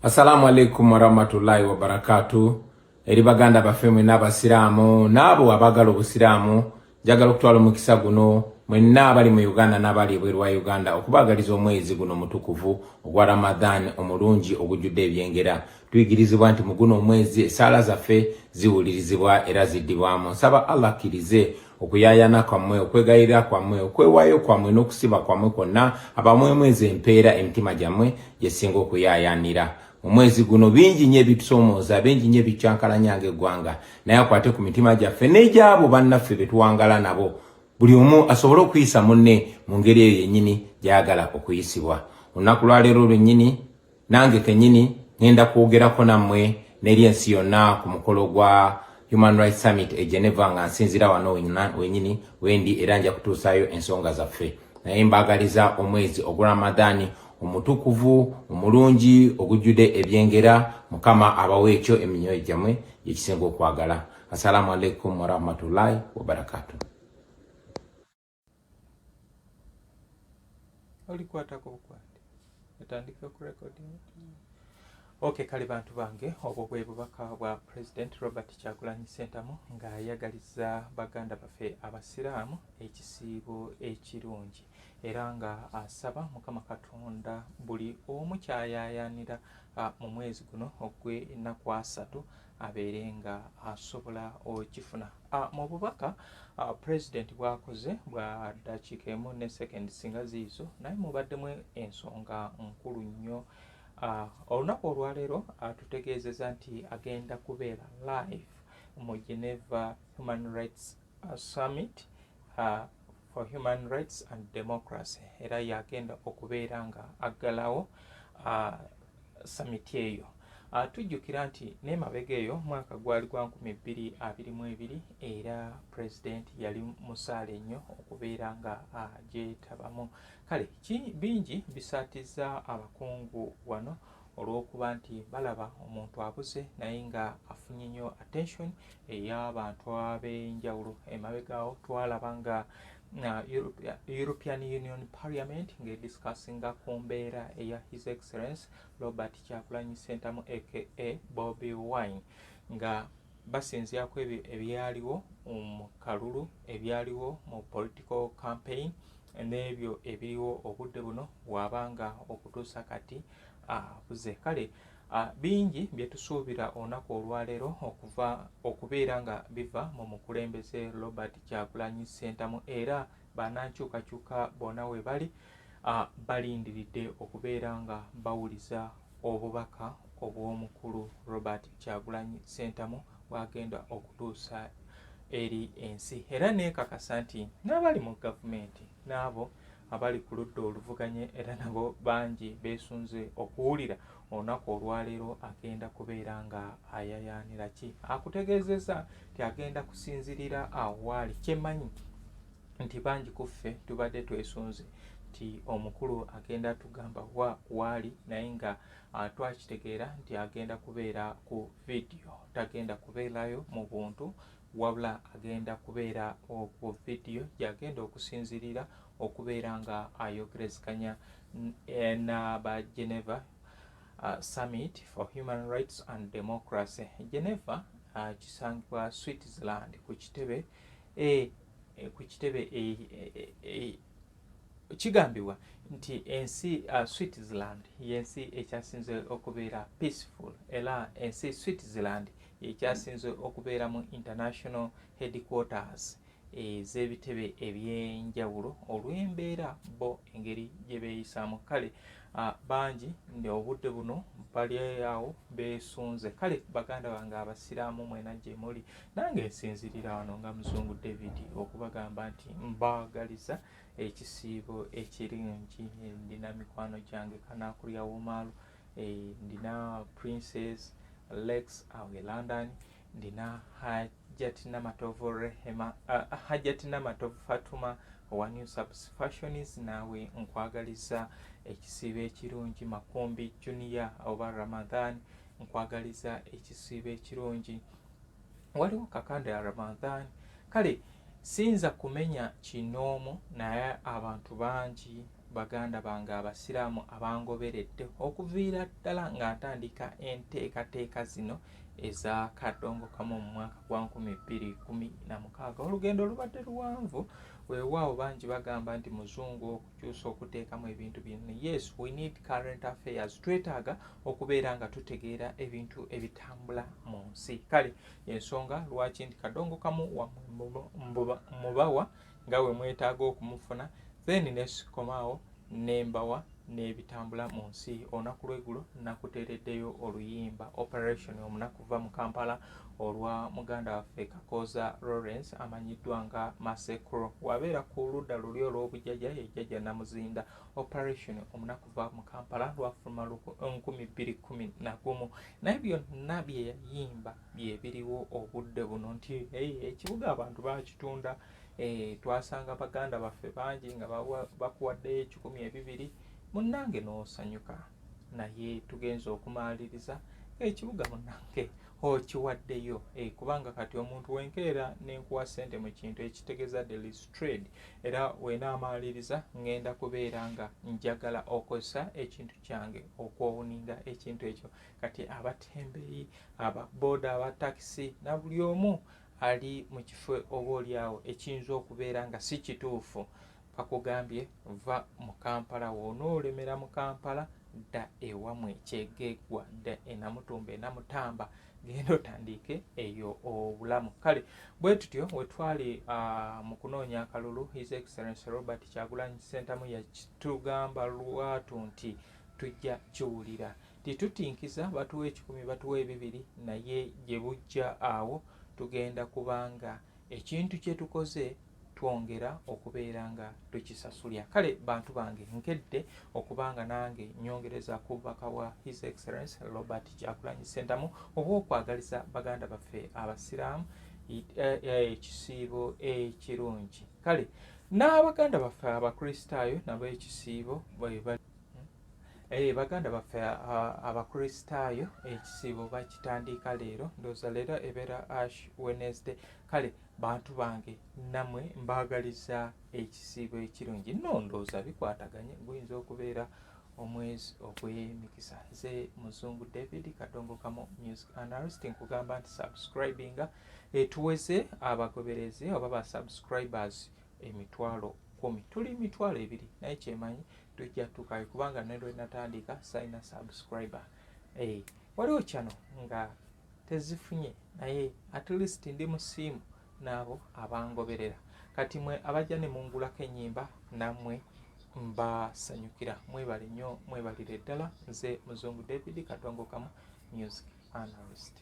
Assalamu alaikum warahmatullahi wabarakatuh. Eri baganda bafemwe n'abasiramu n'abo abagala obusiramu njagala okutwala omukisa guno mwenna abali mu Uganda n'abali ebweru wa Uganda okubagaliza omwezi guno mutukuvu ogwa Ramadan omulungi ogujjudde ebyengera. Tuyigirizibwa nti mu guno omwezi esaala zaffe ziwulirizibwa era ziddibwamu. Nsaba Allah akkirize okuyayana kwammwe, okwegayirira kwammwe, okwewaayo kwammwe n'okusiba kwammwe kwonna abamwemwezi empeera emitima gyammwe gyesinga okuyayanira. Omwezi guno bingi nnyo ebitusomooza, bingi nnyo ebicyankalanya ng'eggwanga, naye akwate ku mitima gyaffe n'egy'abo bannaffe be tuwangala nabo. Buli omu asobole okuyisa munne mu ngeri eyo yennyini gy'ayagala okuyisibwa. Olunaku lwaleero lwennyini nange kennyini ngenda kwogerako nammwe n'eri ensi yonna ku mukolo gwa Human Rights Summit e Geneva nga nsinzira wano wenyini wendi era nja kutuusaayo ensonga zaffe. Naye mbaagaliza omwezi ogwa Ramadani omutukuvu omulungi ogujjudde ebyengera, Mukama abawe ekyo eminyoyo gyammwe gyekisinga okwagala. Assalamu alaikum warahmatullahi wabarakatuh. Olikwatako okwati etandika ku recording. Okay, kale bantu bange, obwo bwe bubaka bwa President Robert Kyagulanyi Ssentamu ng'ayagaliza baganda baffe abasiraamu ekisiibo ekirungi era nga asaba Mukama Katonda buli omu kyayayanira mu mwezi guno ogw'ennaku 3 abeere nga asobola okifuna. Mu bubaka President bwakoze bwa ddakiika emu ne second singa ziizo, naye mubaddemu ensonga nkulu nnyo. Olunaku olwaleero tutegeezeza nti agenda kubeera live mu Geneva Human Rights Summit for Human Rights and Democracy, era yagenda okubeera nga aggalawo summit eyo. Tujjukira nti n'emabega eyo mwaka gwali gwa 2022 era President yali musaale nnyo okubeera nga agyetabamu. Kale bingi bisaatiza abakungu wano olw'okuba nti balaba omuntu abuze naye nga afunye nnyo attention ey'abantu ab'enjawulo. Emabegaawo twalaba nga European Union Parliament ng'ediscussinga ku mbeera eya His Excellency Robert Kyagulanyi Ssentamu aka Bobi Wine nga basinziako ebyaliwo mu kalulu, ebyaliwo mu political campaign n'ebyo ebiriwo obudde buno bw'abanga okutuusa kati abuze. Kale bingi bye tusuubira olunaku olwaleero okubeera nga biva mu mukulembeze Robert Kyagulanyi Ssentamu era banankyukakyuka bonna we bali balindiridde okubeera nga bawuliza obubaka obw'omukulu Robert Kyagulanyi Ssentamu bw'agenda okutuusa eri ensi. Era neekakasa nti n'abali mu gavumenti n'abo abali ku ludda oluvuganye era nabo bangi beesunze okuwulira olunaku olwaleero agenda kubeera nga ayayaanira ki. Akutegeezeza nti agenda kusinzirira awaali. Kyemmanyi nti bangi ku ffe tubadde twesunze nti omukulu agenda tugamba waali naye nga twakitegeera nti agenda kubeera ku vidiyo, tagenda kubeerayo mu buntu wabula agenda kubeera ku vidiyo gy'agenda okusinzirira okubeera nga ayogerezeganya n'aba Geneva Summit for Human Rights and Democracy. Geneva kisangibwa Switzerland ku kitebe kigambibwa nti ensi Switzerland y'ensi ekyasinze okubeera peaceful era ensi Switzerland ekyasinze okubeera mu international headquarters ez'ebitebe eby'enjawulo olw'embeera bo engeri gye beeyisaamu. Kale bangi obudde buno bali awo beesunze. Kale baganda bange abasiraamu mwena gye muli, nange nsinzirira wano nga Muzungu David okubagamba nti mbaagaliza ekisiibo ekirungi. Ndina mikwano gyange Kanaakulya Wumaalo, ndina Princess Lex awe London, ndina Hajati Namatovu Fatuma owa New Subs Fashions, naawe nkwagaliza ekisiibo ekirungi. Makumbi Junior oba Ramadhan, nkwagaliza ekisiibo ekirungi. Waliwo kakanda ya Ramadhan. Kale siyinza kumenya kinoomu naye abantu bangi baganda bange abasiraamu abangoberedde okuviira ddala nga ntandika enteekateeka zino eza kadongo kamu mu mwaka gwa 2016. Olugendo lubadde luwanvu, weewaawo bangi bagamba nti muzungu okukyusa okuteekamu ebintu bino. Yes, we need current affairs. Twetaaga okubeera nga tutegeera ebintu ebitambula mu nsi. Kale ensonga lwaki nti kadongo kamu mubawa nga we mwetaaga okumufuna, then nekomaawo nembawa n'ebitambula mu nsi. Olunaku lw'eggulo nakuteereddeyo oluyimba operation omunaku kuva mu Kampala olwa muganda waffe Kakoza Lawrence amanyiddwa nga Masekro. Wabeera ku ludda luli olw'obujjaja ejjajja Namuzinda. Operation omunaku kuva mu Kampala lwafuluma 2011. Naye byonna bye yayimba bye biriwo obudde buno nti ekibuga abantu bakitunda. Twasanga baganda baffe bangi nga bakuwaddeyo 1,200 munnange n'osanyuka, naye tugenza okumaliriza ekibuga munnange okiwaddeyo kubanga kati omuntu wenkeera nenkuwa ssente mu kintu ekitegeeza there is trade, era wenaamaliriza ngenda kubeera nga njagala okozesa ekintu kyange okwowuninga ekintu ekyo. Kati abatembeeyi, ababoda, abatakisi na buli omu ali mu kifo obaoliawo ekiyinza okubeera nga si kituufu, bakugambye va mu Kampala. Wonoolemera mu Kampala dda ewamwe Kyegeggwa, dda enamutumba enamutamba, genda otandike eyo obulamu. Kale bwe tutyo we twali mu kunoonya akalulu, His Excellency Robert Kyagulanyi Ssentamu yatugamba lwatu nti tujja kiwulira titutinkiza batuwa 10 batuwa 200, naye gye bujja awo tugenda kubanga ekintu kye tukoze twongera okubeera nga tukisasulya. Kale bantu bange nkedde okubanga nange nyongereza ku bubaka wa His Excellency Robert Kyagulanyi Ssentamu obw'okwagaliza baganda baffe abasiraamu ekisiibo ekirungi. Kale n'abaganda baffe abakristaayo nabo ekisiibo baganda baffe abakristaayo ekisiibo bakitandika leero, ndowooza leero ebeera Ash Wednesday. Kale bantu bange namwe mbaagaliza ekisiibo ekirungi. No ndowooza bikwataganye, guyinza okubeera omwezi ogw'emikisa. Nze Muzungu David Kadongo Kamu Music Analyst nkugamba nti subscribinga tuweze abagoberezi oba ba subscribers 10,000. Tuli 2,000 naye kyemanyi tujja tukayo kubanga nendo natandika sayina subscriber. Waliwo kyano nga tezifunye naye at least ndi musimu nabo abangoberera. Kati mwe abajja ne mungulako ennyimba namwe mbasanyukira. Mwebale nnyo, mwebalire ddala. Nze Muzungu David Kadongo Kamu Music Analyst.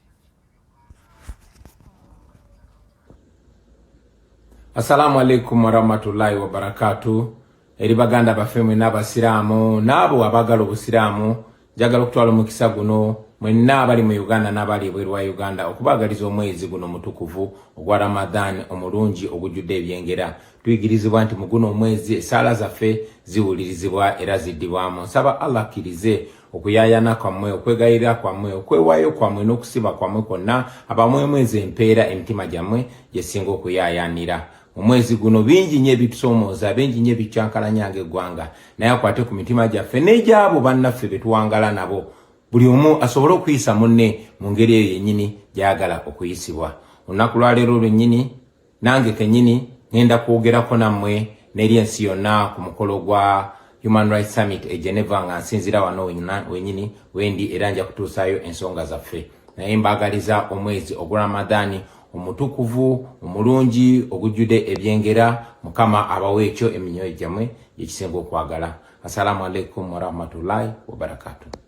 Assalamu alaikum warahmatullahi wabarakatuh. Eri baganda baffe n'abasiraamu n'abo abagala obusiraamu, njagala okutwala omukisa guno mwenna abali mu Uganda n'abali ebweru wa Uganda okubagaliza omwezi guno mutukuvu ogwa Ramadan omulungi ogujjudde ebyengera. Tuyigirizibwa nti mu guno omwezi esaala zaffe ziwulirizibwa era ziddibwamu. Nsaba Allah akkirize okuyaayana kwammwe, okwegayirira kwammwe, okwewaayo kwammwe n'okusiba kwammwe kwonna abamwemwezi empeera emitima gyammwe gyesinga okuyaayaanira. Omwezi guno bingi nnyo ebitusomooza, bingi nnyo ebikyankalanya ng'eggwanga, naye akwate ku mitima gyaffe n'egy'abo bannaffe be tuwangala nabo. Buli omu asobole okuyisa munne mu ngeri eyo yennyini gy'ayagala okuyisibwa. Olunaku lwaleero lwennyini nange kennyini ngenda kwogerako nammwe n'eri ensi yonna ku mukolo gwa Human Rights Summit e Geneva nga nsinzira wano wennyini wendi era nja kutuusaayo ensonga zaffe. Naye mbaagaliza omwezi ogwa Ramadani omutukuvu omulungi ogujjude ebyengera, Mukama abawe ekyo eminyoyo gyammwe gyekisinga okwagala. Assalamu alaikum warahmatullahi wabarakatuh.